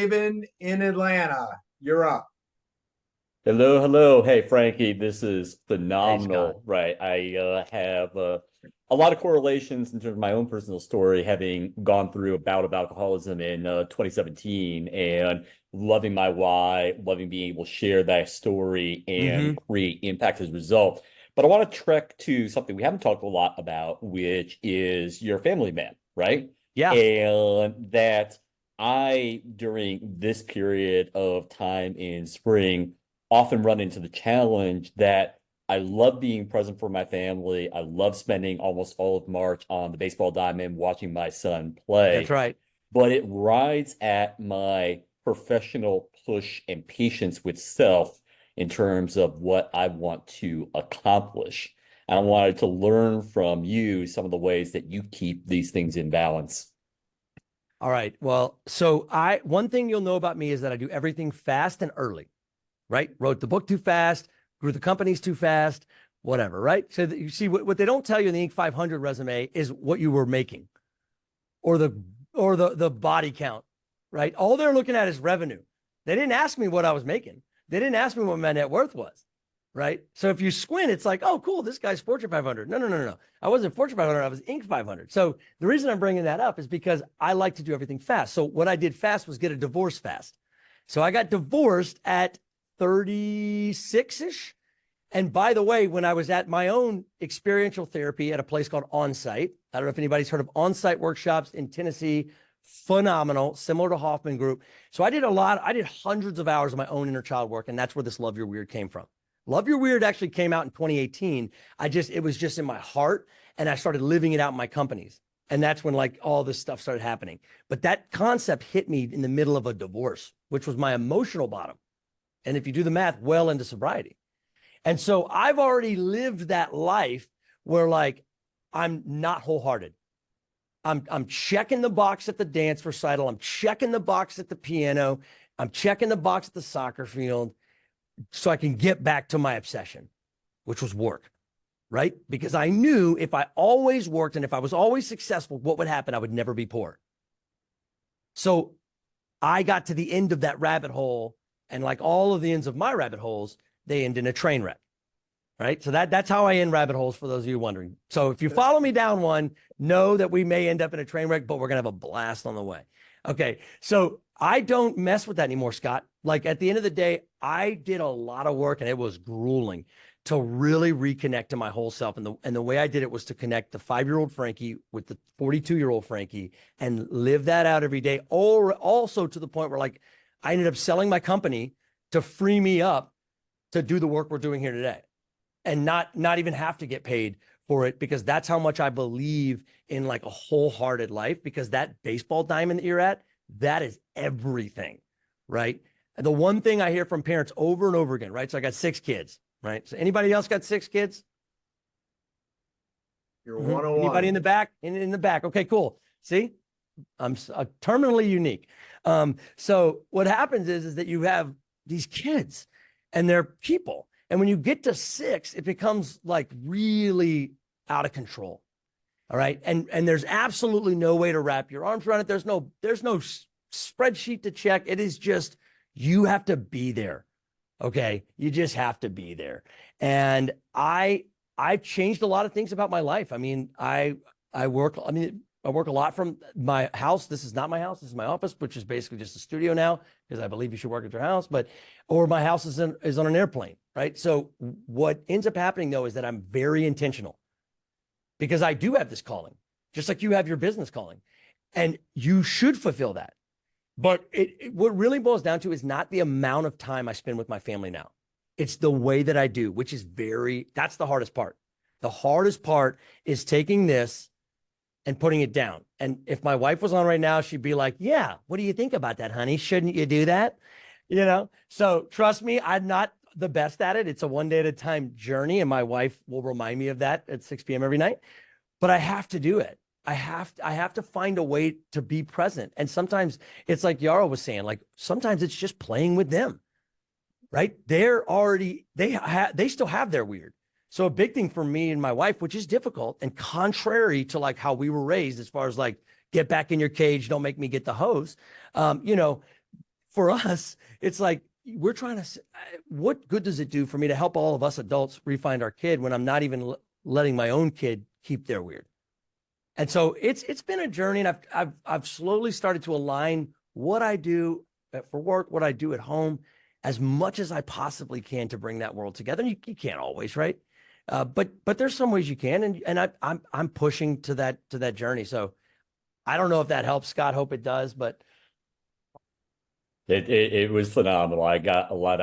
Raven in Atlanta. You're up. Hello, hello. Hey, Frankie, this is Hey, Scott. phenomenal, right? I have a lot of correlations in terms of my own personal story, having gone through a bout of alcoholism in 2017 and loving my why, loving being able to share that story and Hmm. create impact as a result. But I want to trek to something we haven't talked a lot about, which is your family man, right? Yeah. And that during this period of time in spring, often run into the challenge that I love being present for my family. I love spending almost all of March on the baseball diamond watching my son That's play, right. but it rides at my professional push and patience with self in terms of what I want to accomplish. And I wanted to learn from you some of the ways that you keep these things in balance. All right. Well, one thing you'll know about me is that I do everything fast and early, right? Wrote the book too fast, grew the companies too fast, whatever, right? So that you see what they don't tell you in the Inc. 500 resume is what you were making or the body count, right? All they're looking at is revenue. They didn't ask me what I was making. They didn't ask me what my net worth was, right? So if you squint, it's like, oh, cool, this guy's Fortune 500. No, no, no, no, no. I wasn't Fortune 500. I was Inc. 500. So the reason I'm bringing that up is because I like to do everything fast. So what I did fast was get a divorce fast. So I got divorced at 36-ish. And by the way, when I was at my own experiential therapy at a place called Onsite, I don't know if anybody's heard of Onsite workshops in Tennessee, phenomenal, similar to Hoffman Group. So I did hundreds of hours of my own inner child work, and that's where this Love Your Weird came from. Love Your Weird actually came out in 2018. It was just in my heart, and I started living it out in my companies. And that's when like all this stuff started happening. But that concept hit me in the middle of a divorce, which was my emotional bottom. And if you do the math, well into sobriety. And so I've already lived that life where like I'm not wholehearted. I'm checking the box at the dance recital. I'm checking the box at the piano. I'm checking the box at the soccer field so I can get back to my obsession, which was work, right? Because I knew if I always worked and if I was always successful, what would happen? I would never be poor. So I got to the end of that rabbit hole, and like all of the ends of my rabbit holes, they end in a train wreck. Right. So that's how I end rabbit holes for those of you wondering. So if you follow me down one, know that we may end up in a train wreck, but we're going to have a blast on the way. Okay. So I don't mess with that anymore, Scott. Like at the end of the day, I did a lot of work and it was grueling to really reconnect to my whole self. And the way I did it was to connect the 5-year-old Frankie with the 42-year-old Frankie and live that out every day. Or also to the point where like I ended up selling my company to free me up to do the work we're doing here today and not even have to get paid for it, because that's how much I believe in like a wholehearted life, because that baseball diamond that you're at, that is everything, right? And the one thing I hear from parents over and over again, right? So I got 6 kids, right? So anybody else got 6 kids? You're Anybody 101. in the back? In the back. Okay, cool. See, I'm terminally unique. So what happens is that you have these kids and they're people. And when you get to 6, it becomes like really out of control. All right. And there's absolutely no way to wrap your arms around it. There's no spreadsheet to check. It is just, you have to be there. Okay. You just have to be there. And I've changed a lot of things about my life. I mean, I work a lot from my house. This is not my house. This is my office, which is basically just a studio now, because I believe you should work at your house. Or my house is on an airplane, right? So what ends up happening though is that I'm very intentional, because I do have this calling, just like you have your business calling, and you should fulfill that. But what really boils down to is not the amount of time I spend with my family now. It's the way that I do, which is that's the hardest part. The hardest part is taking this and putting it down. And if my wife was on right now, she'd be like, yeah, what do you think about that, honey? Shouldn't you do that? So trust me, I'm not the best at it. It's a one day at a time journey. And my wife will remind me of that at 6 p.m. every night, but I have to do it. I have to find a way to be present. And sometimes it's like Yara was saying, like sometimes it's just playing with them, right? They still have their weird. So a big thing for me and my wife, which is difficult and contrary to like how we were raised, as far as like, get back in your cage, don't make me get the hose. for us, it's like we're trying to, what good does it do for me to help all of us adults refind our kid when I'm not even letting my own kid keep their weird? And so it's been a journey, and I've slowly started to align what I do for work, what I do at home, as much as I possibly can to bring that world together. And you can't always, right? But there's some ways you can, and I'm pushing to that journey. So I don't know if that helps, Scott. Hope it does, but it was phenomenal. I got a lot out